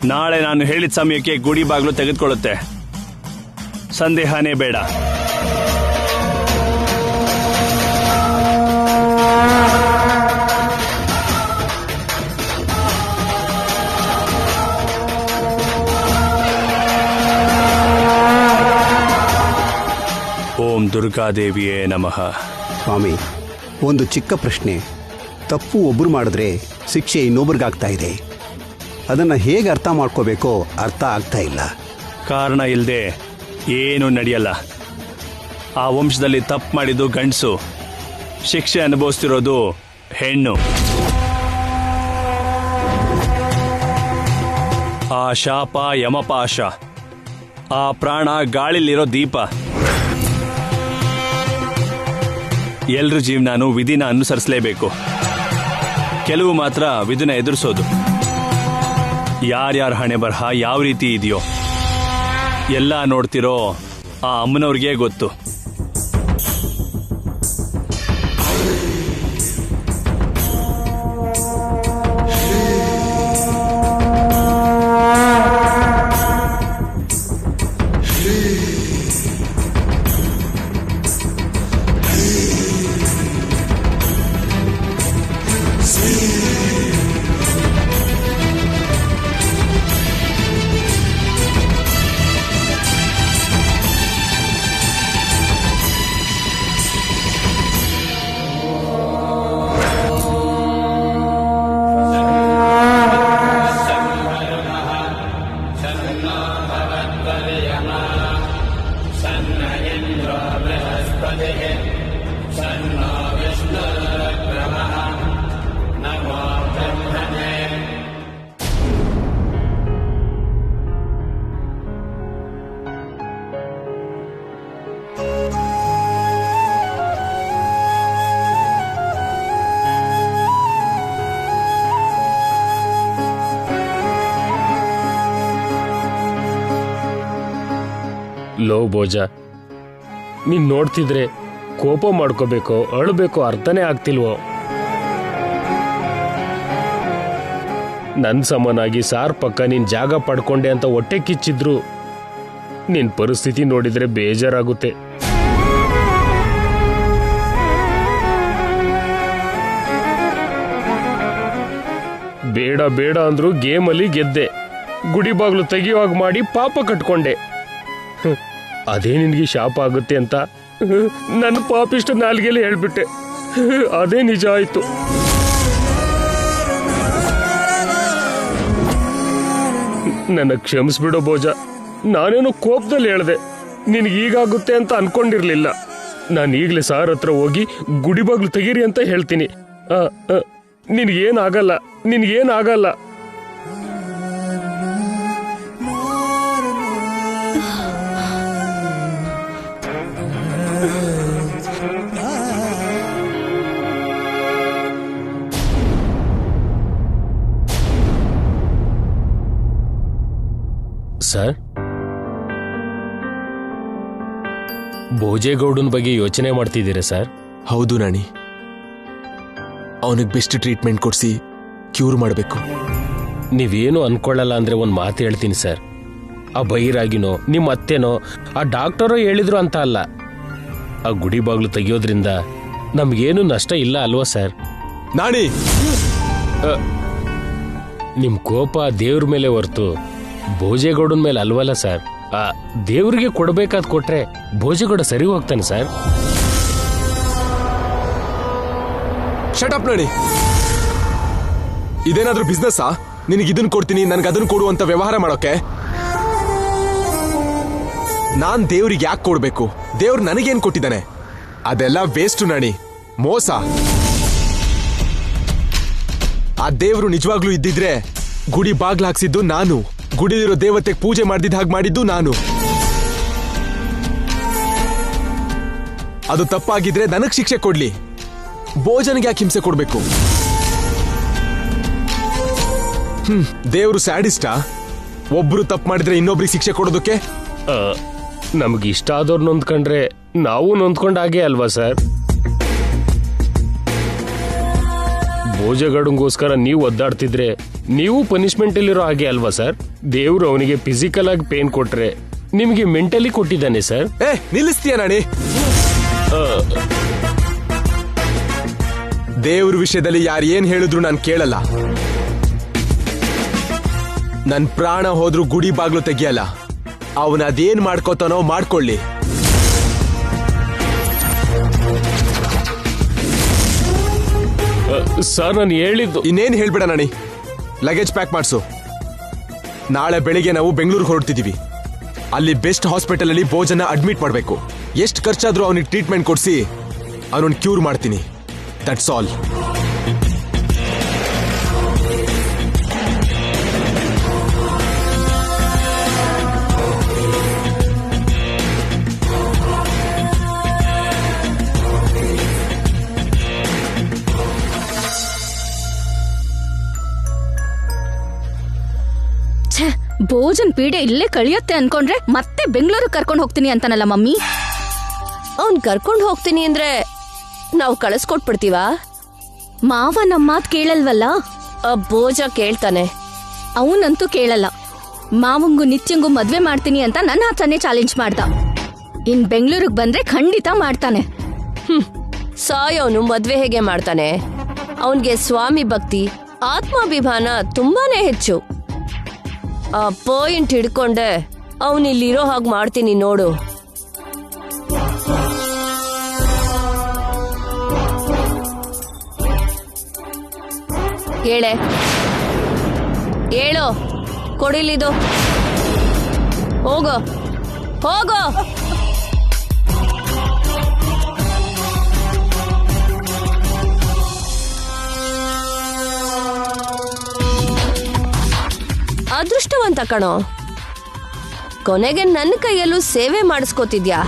ನಾಳೆ ನಾನು ಹೇಳಿದ ಸಮಯಕ್ಕೆ ಗುಡಿ ಬಾಗಿಲು ತೆಗೆದುಕೊಳ್ಳುತ್ತೆ. ಸಂದೇಹನೇ ಬೇಡ. ಓಂ ದುರ್ಗಾದೇವಿಯೇ ನಮಃ. ಸ್ವಾಮಿ, ಒಂದು ಚಿಕ್ಕ ಪ್ರಶ್ನೆ. ತಪ್ಪು ಒಬ್ಬರು ಮಾಡಿದ್ರೆ ಶಿಕ್ಷೆ ಇನ್ನೊಬ್ರಿಗಾಗ್ತಾ ಇದೆ. ಅದನ್ನು ಹೇಗೆ ಅರ್ಥ ಮಾಡ್ಕೋಬೇಕೋ ಅರ್ಥ ಆಗ್ತಾ ಇಲ್ಲ. ಕಾರಣ ಇಲ್ಲದೆ ಏನೂ ನಡೆಯಲ್ಲ. ಆ ವಂಶದಲ್ಲಿ ತಪ್ಪು ಮಾಡಿದ್ದು ಗಂಡಸು, ಶಿಕ್ಷೆ ಅನುಭವಿಸ್ತಿರೋದು ಹೆಣ್ಣು. ಆ ಶಾಪ ಯಮಪಾಶ, ಆ ಪ್ರಾಣ ಗಾಳಿಲಿರೋ ದೀಪ. ಎಲ್ರ ಜೀವನಾನು ವಿಧಿನ ಅನುಸರಿಸಲೇಬೇಕು. ಕೆಲವು ಮಾತ್ರ ವಿಧಿನ ಎದುರಿಸೋದು. ಯಾರ್ಯಾರ ಹಣೆ ಬರಹ ಯಾವ ರೀತಿ ಇದೆಯೋ ಎಲ್ಲ ನೋಡ್ತಿರೋ ಆ ಅಮ್ಮನವ್ರಿಗೆ ಗೊತ್ತು. ಲೋ ಭೋಜ, ನೀನ್ ನೋಡ್ತಿದ್ರೆ ಕೋಪ ಮಾಡ್ಕೋಬೇಕೋ ಅಳಬೇಕೋ ಅರ್ಥನೇ ಆಗ್ತಿಲ್ವೋ. ನನ್ ಸಮನಾಗಿ ಸಾರ್ ಪಕ್ಕ ನೀನ್ ಜಾಗ ಪಡ್ಕೊಂಡೆ ಅಂತ ಹೊಟ್ಟೆ ಕಿಚ್ಚಿದ್ರು ನಿನ್ ಪರಿಸ್ಥಿತಿ ನೋಡಿದ್ರೆ ಬೇಜಾರಾಗುತ್ತೆ. ಬೇಡ ಬೇಡ ಅಂದ್ರು ಗೇಮಲ್ಲಿ ಗೆದ್ದೆ. ಗುಡಿ ಬಾಗ್ಲು ತೆಗಿಯುವಾಗ ಮಾಡಿ ಪಾಪ ಕಟ್ಕೊಂಡೆ. ಅದೇ ನಿನ್ಗೆ ಶಾಪ ಆಗುತ್ತೆ ಅಂತ ನನ್ನ ಪಾಪಿಷ್ಟ ನಾಲ್ಗೆಲ್ಲಿ ಹೇಳ್ಬಿಟ್ಟೆ. ಅದೇ ನಿಜ ಆಯ್ತು. ನನ್ನ ಕ್ಷಮಿಸ್ಬಿಡೋ ಭೋಜ. ನಾನೇನೋ ಕೋಪದಲ್ಲಿ ಹೇಳ್ದೆ. ನಿನ್ಗೀಗಾಗುತ್ತೆ ಅಂತ ಅನ್ಕೊಂಡಿರ್ಲಿಲ್ಲ. ನಾನು ಈಗಲೇ ಸಾರ್ ಹತ್ರ ಹೋಗಿ ಗುಡಿ ಬಾಗ್ಲು ತೆಗೀರಿ ಅಂತ ಹೇಳ್ತೀನಿ. ನಿನ್ಗೇನಾಗಲ್ಲ, ನಿನ್ಗೇನಾಗಲ್ಲ. ಸರ್, ಭೋಜೇಗೌಡನ ಬಗ್ಗೆ ಯೋಚನೆ ಮಾಡ್ತಿದ್ದೀರಾ ಸರ್? ಹೌದು ನಾಣಿ, ಅವನಿಗೆ ಬೆಸ್ಟ್ ಟ್ರೀಟ್ಮೆಂಟ್ ಕೊಡಿಸಿ ಕ್ಯೂರ್ ಮಾಡಬೇಕು. ನೀವೇನು ಅನ್ಕೊಳ್ಳಲ್ಲ ಅಂದ್ರೆ ಒಂದು ಮಾತು ಹೇಳ್ತೀನಿ ಸರ್. ಆ ಬೈರಾಗಿನೋ ನಿಮ್ಮ ಅತ್ತೆನೋ ಆ ಡಾಕ್ಟರೋ ಹೇಳಿದ್ರು ಅಂತ ಅಲ್ಲ. ಆ ಗುಡಿ ಬಾಗ್ಲು ತೆಗಿಯೋದ್ರಿಂದ ನಮ್ಗೇನು ನಷ್ಟ ಇಲ್ಲ ಅಲ್ವಾ ಸರ್? ನಾಣಿ, ನಿಮ್ ಕೋಪ ದೇವ್ರ ಮೇಲೆ ಹೊರ್ತು ಭೋಜೇಗೌಡನ ಮೇಲೆ ಅಲ್ವಲ್ಲ ಸರ್. ಆ ದೇವ್ರಿಗೆ ಕೊಡ್ಬೇಕಾದ್ ಕೊಟ್ರೆ ಭೋಜೇಗೌಡ ಸರಿ ಹೋಗ್ತಾನೆ ಸರ್. Shut up Naani. ಇದೇನಾದ್ರೂ ಬಿಸ್ನೆಸ್ಸಾ? ನಿನಗೆ ಇದನ್ನ ಕೊಡ್ತೀನಿ ನನ್ಗೆ ಅದನ್ನ ಕೊಡು ಅಂತ ವ್ಯವಹಾರ ಮಾಡೋಕೆ? ನಾನ್ ದೇವ್ರಿಗೆ ಯಾಕೆ ಕೊಡ್ಬೇಕು? ದೇವ್ರು ನನಗೇನ್ ಕೊಟ್ಟಿದ್ದಾನೆ? ಅದೆಲ್ಲ ವೇಸ್ಟ್ ನಾಣಿ, ಮೋಸ. ಆ ದೇವ್ರು ನಿಜವಾಗ್ಲೂ ಇದ್ದಿದ್ರೆ ಗುಡಿ ಬಾಗ್ಲು ಹಾಕ್ಸಿದ್ದು ನಾನು, ಗುಡಿಲಿರೋ ದೇವತೆಗೆ ಪೂಜೆ ಮಾಡ್ದಿದ್ದ ಹಾಗೆ ಮಾಡಿದ್ದು ನಾನು. ಅದು ತಪ್ಪಾಗಿದ್ರೆ ನನಗ್ ಶಿಕ್ಷೆ ಕೊಡ್ಲಿ, ಭೋಜನಿಗೆ ಯಾಕೆ ಹಿಂಸೆ ಕೊಡ್ಬೇಕು? ದೇವ್ರು ಸ್ಯಾಡಿಸ್ಟಾ? ಒಬ್ರು ತಪ್ಪು ಮಾಡಿದ್ರೆ ಇನ್ನೊಬ್ರಿಗೆ ಶಿಕ್ಷೆ ಕೊಡೋದಕ್ಕೆ? ನಮ್ಗೆ ಇಷ್ಟ ಆದವ್ರು ನೊಂದ್ಕೊಂಡ್ರೆ ನಾವು ನೊಂದ್ಕೊಂಡಾಗೆ ಅಲ್ವಾ ಸರ್? ಭೋಜೇಗೌಡಂಗೋಸ್ಕರ ನೀವು ಒದ್ದಾಡ್ತಿದ್ರೆ ನೀವು ಪನಿಷ್ಮೆಂಟ್ ಅಲ್ಲಿರೋ ಹಾಗೆ ಅಲ್ವಾ ಸರ್? ದೇವ್ರು ಅವನಿಗೆ ಫಿಸಿಕಲ್ ಆಗಿ ಪೇನ್ ಕೊಟ್ರೆ ನಿಮಗೆ ಮೆಂಟಲಿ ಕೊಟ್ಟಿದ್ದಾನೆ ಸರ್. ನಿಲ್ಲಿಸ್ತೀಯ ನಾಣಿ? ದೇವ್ರ ವಿಷಯದಲ್ಲಿ ಯಾರು ಏನ್ ಹೇಳಿದ್ರು ನಾನು ಕೇಳಲ್ಲ. ನನ್ ಪ್ರಾಣ ಹೋದ್ರೂ ಗುಡಿ ಬಾಗ್ಲು ತೆಗಿಯಲ್ಲ. ಅವನ ಅದೇನ್ ಮಾಡ್ಕೋತಾನೋ ಮಾಡ್ಕೊಳ್ಳಿ. ಸರ್ ನಾನು ಹೇಳಿದ್ದು ಇನ್ನೇನ್ ಹೇಳ್ಬೇಡ ನಾಣಿ. Luggage pack ಮಾಡ್ಸು. ನಾಳೆ ಬೆಳಿಗ್ಗೆ ನಾವು ಬೆಂಗಳೂರಿಗೆ ಹೊರಡ್ತಿದೀವಿ. ಅಲ್ಲಿ ಬೆಸ್ಟ್ ಹಾಸ್ಪಿಟಲ್ ಅಲ್ಲಿ ಭೋಜನ ಅಡ್ಮಿಟ್ ಮಾಡಬೇಕು. ಎಷ್ಟು ಖರ್ಚಾದ್ರೂ ಅವನಿಗೆ ಟ್ರೀಟ್ಮೆಂಟ್ ಕೊಡಿಸಿ ಅವನನ್ನು ಕ್ಯೂರ್ ಮಾಡ್ತೀನಿ. That's all. ಭೋಜನ್ ಪೀಡೆ ಇಲ್ಲೇ ಕಳಿಯತ್ತೆ ಅನ್ಕೊಂಡ್ರೆ ಮತ್ತೆ ಬೆಂಗಳೂರು ಕರ್ಕೊಂಡು ಹೋಗ್ತೀನಿ ಅಂತಾನಲ್ಲ ಮಮ್ಮಿ. ಅವ್ನ್ ಕರ್ಕೊಂಡು ಹೋಗ್ತೀನಿ ಅಂದ್ರೆ ನಾವು ಕಳಿಸ್ಕೊಟ್ಬಿಡ್ತೀವ? ಮಾವ ನಮ್ಮ ಮಾತ್ ಕೇಳಲ್ವಲ್ಲ. ಭೋಜ ಕೇಳ್ತಾನೆ. ಅವನಂತೂ ಕೇಳಲ್ಲ. ಮಾವಂಗೂ ನಿತ್ಯಂಗೂ ಮದ್ವೆ ಮಾಡ್ತೀನಿ ಅಂತ ನನ್ನ ಹತ್ರನೇ ಚಾಲೆಂಜ್ ಮಾಡ್ದ. ಇನ್ ಬೆಂಗಳೂರಿಗೆ ಬಂದ್ರೆ ಖಂಡಿತ ಮಾಡ್ತಾನೆ. ಸಾಯೋನು ಮದ್ವೆ ಹೇಗೆ ಮಾಡ್ತಾನೆ? ಅವನ್ಗೆ ಸ್ವಾಮಿ ಭಕ್ತಿ, ಆತ್ಮಾಭಿಮಾನ ತುಂಬಾನೇ ಹೆಚ್ಚು. ಆ ಪಾಯಿಂಟ್ ಹಿಡ್ಕೊಂಡೆ ಅವನಿಲ್ಲಿರೋ ಹಾಗೆ ಮಾಡ್ತೀನಿ ನೋಡು. ಹೇಳೆ, ಹೇಳೋ, ಕೊಡಿಲಿದು. ಹೋಗೋ ಹೋಗೋ. ಅದೃಷ್ಟವಂತ ಕಣೋ, ಕೊನೆಗೆ ನನ್ನ ಕೈಯಲ್ಲೂ ಸೇವೆ ಮಾಡಿಸ್ಕೋತಿದ್ಯಾ.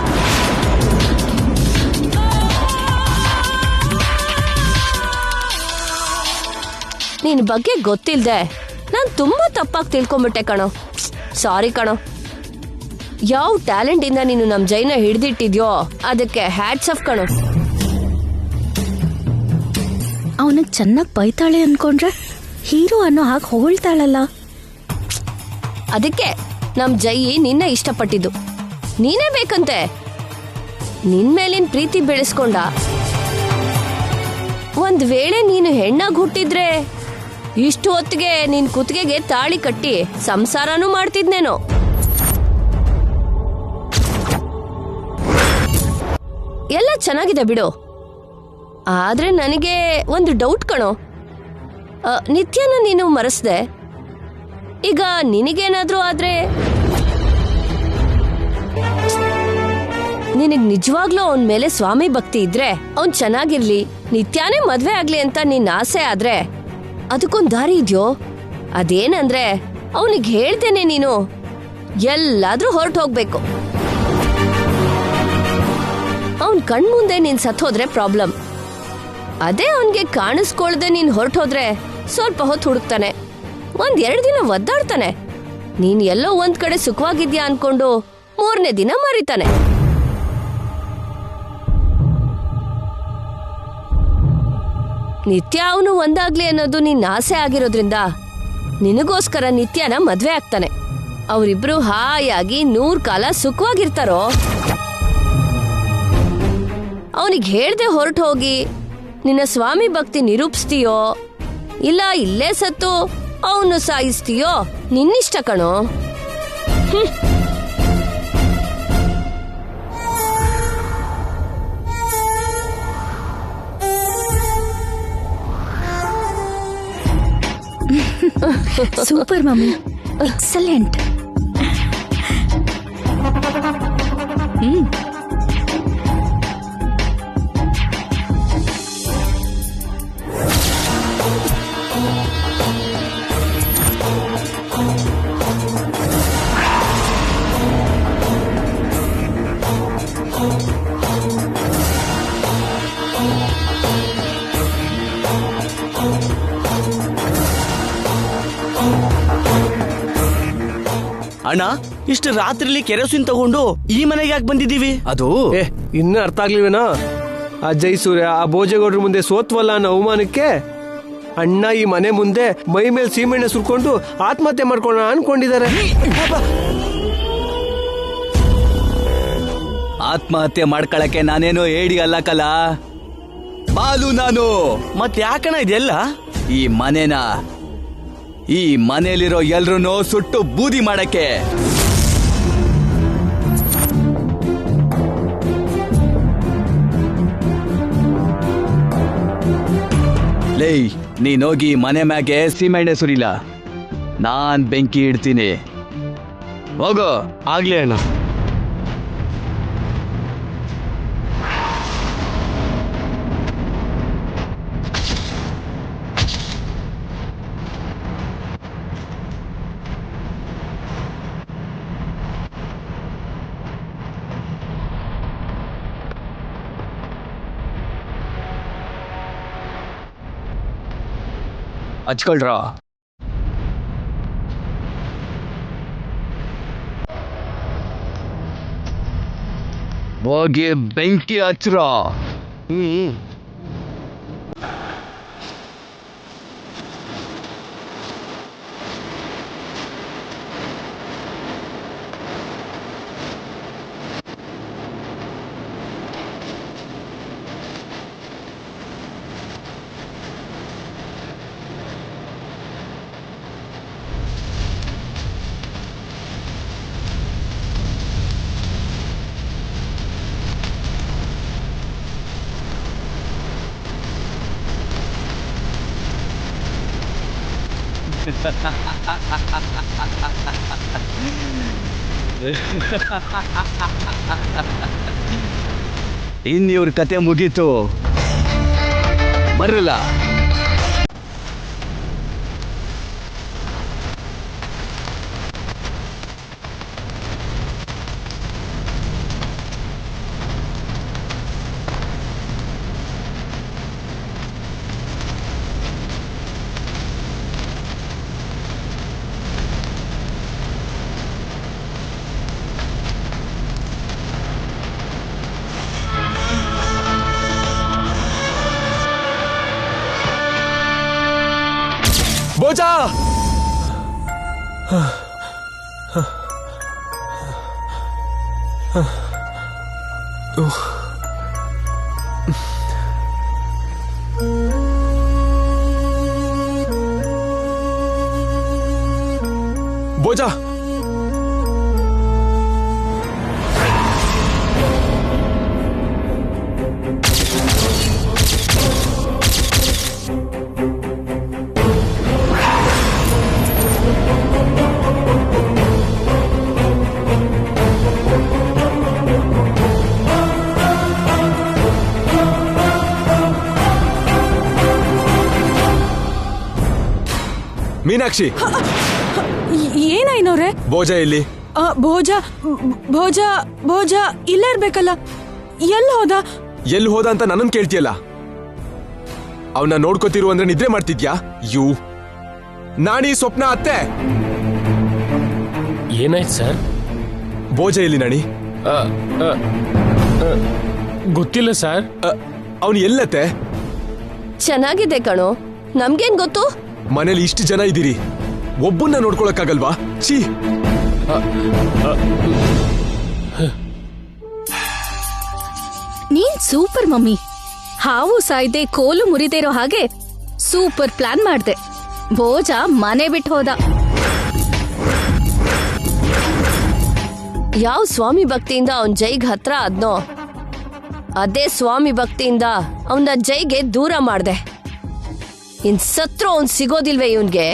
ನಿನ್ ಬಗ್ಗೆ ಗೊತ್ತಿಲ್ದೆ ನಾನ್ ತುಂಬಾ ತಪ್ಪಾಗಿ ತಿಳ್ಕೊಂಬಿಟ್ಟೆ ಕಣೋ. ಸಾರಿ ಕಣೋ. ಯಾವ ಟ್ಯಾಲೆಂಟ್ ಇಂದ ನೀನು ನಮ್ ಜೈನ ಹಿಡ್ದಿಟ್ಟಿದ್ಯೋ ಅದಕ್ಕೆ ಹ್ಯಾಟ್ಸ್ ಆಫ್ ಕಣೋ. ಅವನಿಗೆ ಚೆನ್ನಾಗಿ ಬೈತಾಳೆ ಅನ್ಕೊಂಡ್ರೆ ಹೀರೋ ಅನ್ನೋ ಹಾಗೆ ಹೊಗಳ್ತಾಳಲ್ಲ. ಅದಕ್ಕೆ ನಮ್ ಜೈ ನಿನ್ನ ಇಷ್ಟಪಟ್ಟಿದ್ದು. ನೀನೇ ಬೇಕಂತೆ. ನಿನ್ ಮೇಲಿನ ಪ್ರೀತಿ ಬೆಳೆಸ್ಕೊಂಡ. ಒಂದ್ ವೇಳೆ ನೀನು ಹೆಣ್ಣಾಗಿ ಹುಟ್ಟಿದ್ರೆ ಇಷ್ಟು ಹೊತ್ತಿಗೆ ನಿನ್ ಕುತ್ತಿಗೆಗೆ ತಾಳಿ ಕಟ್ಟಿ ಸಂಸಾರನೂ ಮಾಡ್ತಿದ್ನೇನೋ. ಎಲ್ಲ ಚೆನ್ನಾಗಿದೆ ಬಿಡು. ಆದ್ರೆ ನನಗೆ ಒಂದು ಡೌಟ್ ಕಣೋ. ನಿತ್ಯನ ನೀನು ಮರೆಸ್ದೆ. ಈಗ ನಿನಗೇನಾದ್ರೂ ಆದ್ರೆ ನಿನಗ್ ನಿಜವಾಗ್ಲೂ ಅವನ್ ಮೇಲೆ ಸ್ವಾಮಿ ಭಕ್ತಿ ಇದ್ರೆ, ಅವನ್ ಚೆನ್ನಾಗಿರ್ಲಿ, ನಿತ್ಯಾನೇ ಮದ್ವೆ ಆಗ್ಲಿ ಅಂತ ನಿನ್ ಆಸೆ ಆದ್ರೆ ಅದಕ್ಕೊಂದ್ ದಾರಿ ಇದ್ಯೋ? ಅದೇನಂದ್ರೆ ಅವನಿಗೆ ಹೇಳ್ತೇನೆ ನೀನು ಎಲ್ಲಾದ್ರೂ ಹೊರಟು ಹೋಗ್ಬೇಕು. ಅವನ್ ಕಣ್ಮುಂದೆ ನೀನ್ ಸತ್ತೋದ್ರೆ ಪ್ರಾಬ್ಲಮ್. ಅದೇ ಅವನ್ಗೆ ಕಾಣಿಸ್ಕೊಳ್ದೆ ನೀನ್ ಹೊರಟೋದ್ರೆ ಸ್ವಲ್ಪ ಹೊತ್ತು ಹುಡುಕ್ತಾನೆ, 1-2 ದಿನ ಒದ್ದಾಡ್ತಾನೆ. ನೀನ್ ಎಲ್ಲೋ ಒಂದ್ ಕಡೆ ಸುಖವಾಗಿದ್ಯಾ ಅನ್ಕೊಂಡು 3ನೇ ದಿನ ಮರಿತಾನೆ. ನಿತ್ಯ ಅವನು ಒಂದಾಗ್ಲಿ ಅನ್ನೋದು ನಿನ್ನ ಆಸೆ ಆಗಿರೋದ್ರಿಂದ ನಿನಗೋಸ್ಕರ ನಿತ್ಯನ ಮದ್ವೆ ಆಗ್ತಾನೆ. ಅವರಿಬ್ರು ಹಾಯಾಗಿ 100 ಕಾಲ ಸುಖವಾಗಿರ್ತಾರೋ. ಅವನಿಗೆ ಹೇಳ್ದೆ ಹೊರಟು ಹೋಗಿ ನಿನ್ನ ಸ್ವಾಮಿ ಭಕ್ತಿ ನಿರೂಪಿಸ್ತೀಯೋ ಇಲ್ಲ ಇಲ್ಲೇ ಸತ್ತು ಅವನು ಸಾಯಿಸ್ತೀಯೋ ನಿನ್ನಿಷ್ಟ ಕಣೋ. Super mummy, excellent. ಅಣ್ಣ, ಇಷ್ಟು ರಾತ್ರಿಲಿ ಕೆರೋಸಿನ್ ತಗೊಂಡು ಈ ಮನೆಗೆ ಯಾಕೆ ಬಂದಿದ್ದೀವಿ? ಅದು ಇನ್ನೂ ಅರ್ಥ ಆಗ್ಲಿವೇನೋ? ಆ ಜೈಸೂರ್ಯ ಆ ಭೋಜೇಗೌಡ್ರ ಮುಂದೆ ಸೋತ್ವಲ್ಲ ಅನ್ನೋ ಅವಮಾನಕ್ಕೆ ಅಣ್ಣ ಈ ಮನೆ ಮುಂದೆ ಮೈ ಮೇಲೆ ಸೀಮೆಣ್ಣೆ ಸುರ್ಕೊಂಡು ಆತ್ಮಹತ್ಯೆ ಮಾಡ್ಕೊಳ್ಳೋಣ ಅನ್ಕೊಂಡಿದ್ದಾರೆ. ಆತ್ಮಹತ್ಯೆ ಮಾಡ್ಕೊಳಕ್ಕೆ ನಾನೇನು ಏಡಿ ಅಲ್ಲ ಕಲ, ಬಾಲು ನಾನು. ಮತ್ ಯಾಕಣ್ಣ ಇದೆಲ್ಲ? ಈ ಮನೆಯಲ್ಲಿರೋ ಎಲ್ರೂ ಸುಟ್ಟು ಬೂದಿ ಮಾಡಕ್ಕೆ. ಲೇ, ನೀನೋಗಿ ಮನೆ ಮ್ಯಾಗೆ ಸೀಮೆಣ್ಣೆ ಸುರಿಲ್ಲ, ನಾನ್ ಬೆಂಕಿ ಇಡ್ತೀನಿ. ಹೋಗೋ. ಆಗ್ಲೇ ಅಣ್ಣ. ಹಚ್ಕೊಳ್ರ. ಹೋಗಿ ಬೆಂಕಿ ಹಚ್ರ. ಇವ್ರ ಕತೆ ಮುಗೀತು, ಬರಲ್ಲ. ಭೋಜಾ, ಭೋಜಾ, ಮೀನಾಕ್ಷಿ, ಏನಾಯ್ನವ್ರೆ? ಭೋಜ ಇಲ್ಲಿ. ಭೋಜ ಭೋಜ ಭೋಜ ಇಲ್ಲೇ ಇರ್ಬೇಕಲ್ಲ, ಎಲ್ಲಿ ಹೋದ? ಎಲ್ಲಿ ಹೋದ ಅಂತ ನನ್ನನ್ ಕೇಳ್ತಿಯಲ್ಲ? ಅವನ್ನ ನೋಡ್ಕೋತಿರು ಅಂದ್ರೆ ನಿದ್ರೆ ಮಾಡ್ತಿದ್ಯಾ? ನಾಣಿ, ಸ್ವಪ್ನ, ಅತ್ತೆ. ಏನಾಯ್ತು ಸರ್? ಭೋಜ ಇಲ್ಲಿ ನಾಣಿ. ಗೊತ್ತಿಲ್ಲ ಸರ್. ಅವನು ಎಲ್ಲತ್ತೆ? ಚೆನ್ನಾಗಿದೆ ಕಣೋ, ನಮ್ಗೇನ್ ಗೊತ್ತು? ಮನೇಲಿ ಇಷ್ಟು ಜನ ಇದ್ದೀರಿ, ಒಬ್ಬನ್ನ ನೋಡ್ಕೊಳಕ್ಕಾಗಲ್ವಾ? ಛೀ. ನೀನ್ ಸೂಪರ್ ಮಮ್ಮಿ. ಹಾವು ಸಾಯ್ದೆ ಕೋಲು ಮುರಿದೇ ಇರೋ ಹಾಗೆ ಸೂಪರ್ ಪ್ಲಾನ್ ಮಾಡ್ದೆ. ಭೋಜ ಮನೆ ಬಿಟ್ಟು ಹೋದ. ಯಾವ ಸ್ವಾಮಿ ಭಕ್ತಿಯಿಂದ ಅವನ್ ಜೈಗ್ ಹತ್ರ ಆದ್ನೋ, ಅದೇ ಸ್ವಾಮಿ ಭಕ್ತಿಯಿಂದ ಅವನ ಜೈಗೆ ದೂರ ಮಾಡ್ದೆ. ಇನ್ ಸತ್ರು ಅವ್ನ್ ಸಿಗೋದಿಲ್ವೇ ಇವನ್ಗೆ?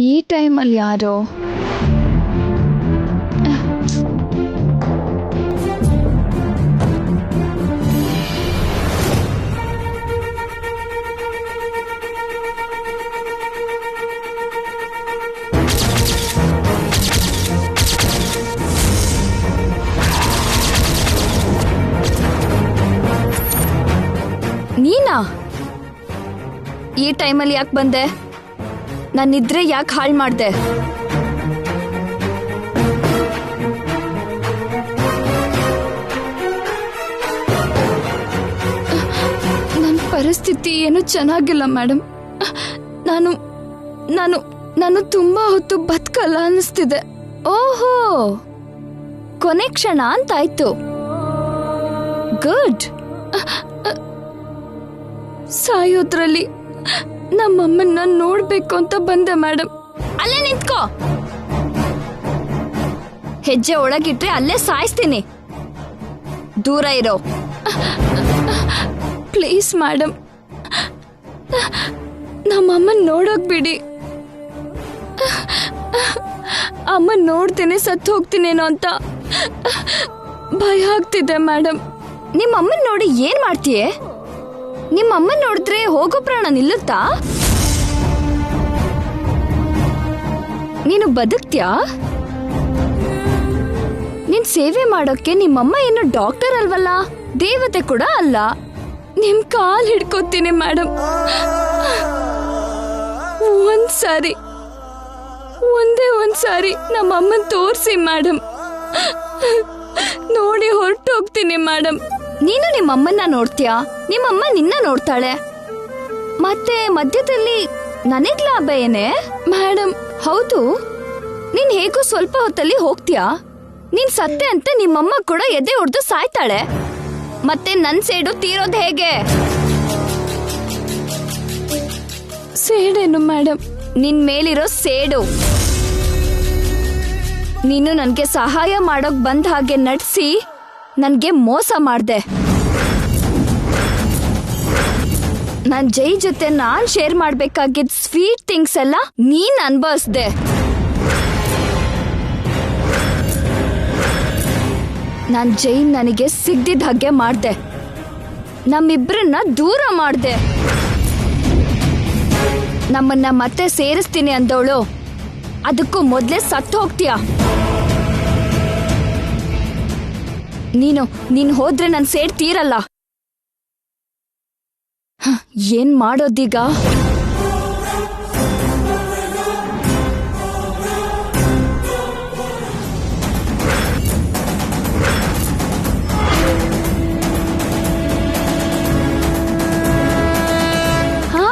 ಈ ಟೈಮಲ್ಲಿ ಯಾರು? ನೀನಾ? ಈ ಟೈಮಲ್ಲಿ ಯಾಕೆ ಬಂದೆ? ನನ್ನ ನಿದ್ರೆ ಯಾಕೆ ಹಾಳು ಮಾಡ್ದೆ? ನನ್ನ ಪರಿಸ್ಥಿತಿ ಏನು ಚೆನ್ನಾಗಿಲ್ಲ ಮೇಡಮ್. ನಾನು ನಾನು ನಾನು ತುಂಬಾ ಹೊತ್ತು ಬದುಕಲ್ಲ ಅನ್ನಿಸ್ತಿದೆ. ಓಹೋ, ಕೊನೆ ಕ್ಷಣ ಅಂತಾಯ್ತು. ಗುಡ್. ಸಾಯೋದ್ರಲ್ಲಿ ನಮ್ಮಮ್ಮನ್ನ ನೋಡ್ಬೇಕು ಅಂತ ಬಂದೆ ಮೇಡಮ್. ಅಲ್ಲೇ ನಿಂತ್ಕೋ. ಹೆಜ್ಜೆ ಒಳಗಿಟ್ರೆ ಅಲ್ಲೇ ಸಾಯಿಸ್ತೀನಿ. ದೂರ ಇರೋ. ಪ್ಲೀಸ್ ಮೇಡಮ್, ನಮ್ಮಮ್ಮನ್ ನೋಡೋಕ್ ಬಿಡಿ. ಅಮ್ಮ ನೋಡ್ತೇನೆ ಸತ್ತು ಹೋಗ್ತೀನೇನೋ ಅಂತ ಭಯ ಆಗ್ತಿದೆ ಮೇಡಮ್. ನಿಮ್ಮಮ್ಮನ್ ನೋಡಿ ಏನ್ ಮಾಡ್ತೀಯೆ? ನಿಮ್ಮಮ್ಮನ್ ನೋಡಿದ್ರೆ ಹೋಗೋ ಪ್ರಾಣ ನಿಲ್ಲುತ್ತಾ? ನೀನು ಬದುಕ್ತ್ಯಾ? ನಿನ್ ಸೇವೆ ಮಾಡೋಕೆ ನಿಮ್ಮಮ್ಮ ಏನು ಡಾಕ್ಟರ್ ಅಲ್ವಲ್ಲ, ದೇವತೆ ಕೂಡ ಅಲ್ಲ. ನಿಮ್ ಕಾಲ್ ಹಿಡ್ಕೊತೀನಿ ಮೇಡಮ್. ಒಂದ್ಸಾರಿ, ಒಂದೇ ಒಂದ್ಸಾರಿ ನಮ್ಮಮ್ಮನ್ ತೋರ್ಸಿ ಮೇಡಮ್. ನೋಡಿ ಹೊರಟೋಗ್ತೀನಿ ಮೇಡಮ್. ನೀನು ನಿಮ್ಮಮ್ಮನ್ನ ನೋಡ್ತೀಯಾ? ನಿಮ್ಮಮ್ಮ ನಿನ್ನ ನೋಡ್ತಾಳೆ. ಮತ್ತೆ ಮಧ್ಯದಲ್ಲಿ ನನಗ್ ಲಾಭ ಏನೇ? ಮೇಡಮ್, ಹೌದು, ನೀನ್ ಹೇಗೂ ಸ್ವಲ್ಪ ಹೊತ್ತಲ್ಲಿ ಹೋಗ್ತೀಯಾ? ನೀನ್ ಸತ್ತೆ ಅಂತ ನಿಮ್ಮಮ್ಮ ಕೂಡ ಎದೆ ಹೊಡೆದು ಸಾಯ್ತಾಳೆ. ಮತ್ತೆ ನನ್ ಸೇಡು ತೀರೋದ್ ಹೇಗೆ? ಸೇಡೇನು ಮೇಡಮ್? ನಿನ್ ಮೇಲಿರೋ ಸೇಡು. ನೀನು ನನ್ಗೆ ಸಹಾಯ ಮಾಡೋಕ್ ಬಂದ ಹಾಗೆ ನಡ್ಸಿ ನನ್ಗೆ ಮೋಸ ಮಾಡ್ದೆ. ನನ್ ಜೈ ಜೊತೆ ನಾನ್ ಶೇರ್ ಮಾಡ್ಬೇಕಾಗಿದ್ ಸ್ವೀಟ್ ಥಿಂಗ್ಸ್ ಎಲ್ಲ ನೀನ್ ಅನ್ಭವಿಸ್ದೆ. ನಾನ್ ಜೈ ನನಗೆ ಸಿಗ್ದಿದ್ ಹಾಗೆ ಮಾಡ್ದೆ. ನಮ್ಮಿಬ್ರನ್ನ ದೂರ ಮಾಡ್ದೆ. ನಮ್ಮನ್ನ ಮತ್ತೆ ಸೇರಿಸ್ತೀನಿ ಅಂದವಳು ಅದಕ್ಕೂ ಮೊದ್ಲೇ ಸತ್ತು ಹೋಗ್ತೀಯ. ನೀನ್ ಹೋದ್ರೆ ನನ್ ಸೇಡ್ ತೀರಲ್ಲ. ಏನ್ ಮಾಡೋದೀಗ? ಹಾ,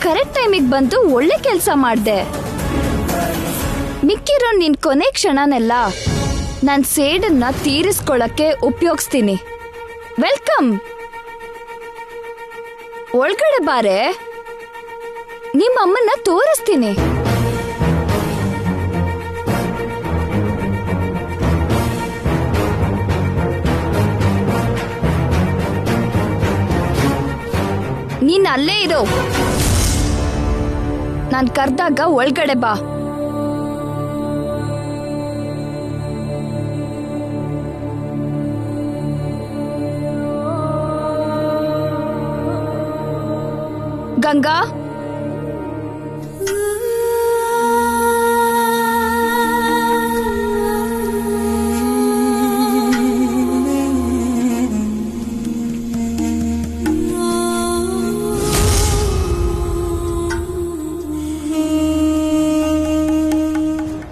ಕರೆಕ್ಟ್ ಟೈಮಿಗೆ ಬಂದು ಒಳ್ಳೆ ಕೆಲಸ ಮಾಡ್ದೆ. ಮಿಕ್ಕಿರೋ ನಿನ್ ಕೊನೆ ಕ್ಷಣನೆಲ್ಲ ನಾನ್ ಸೇಡನ್ನ ತೀರಿಸ್ಕೊಳಕ್ಕೆ ಉಪಯೋಗಿಸ್ತೀನಿ. ವೆಲ್ಕಮ್. ಒಳಗಡೆ ಬಾರೆ, ನಿಮ್ಮಮ್ಮನ್ನ ತೋರಿಸ್ತೀನಿ. ನೀನ್ ಅಲ್ಲೇ ಇರೋ. ನಾನ್ ಕರ್ದಾಗ ಒಳಗಡೆ ಬಾ. ಗಂಗಾ,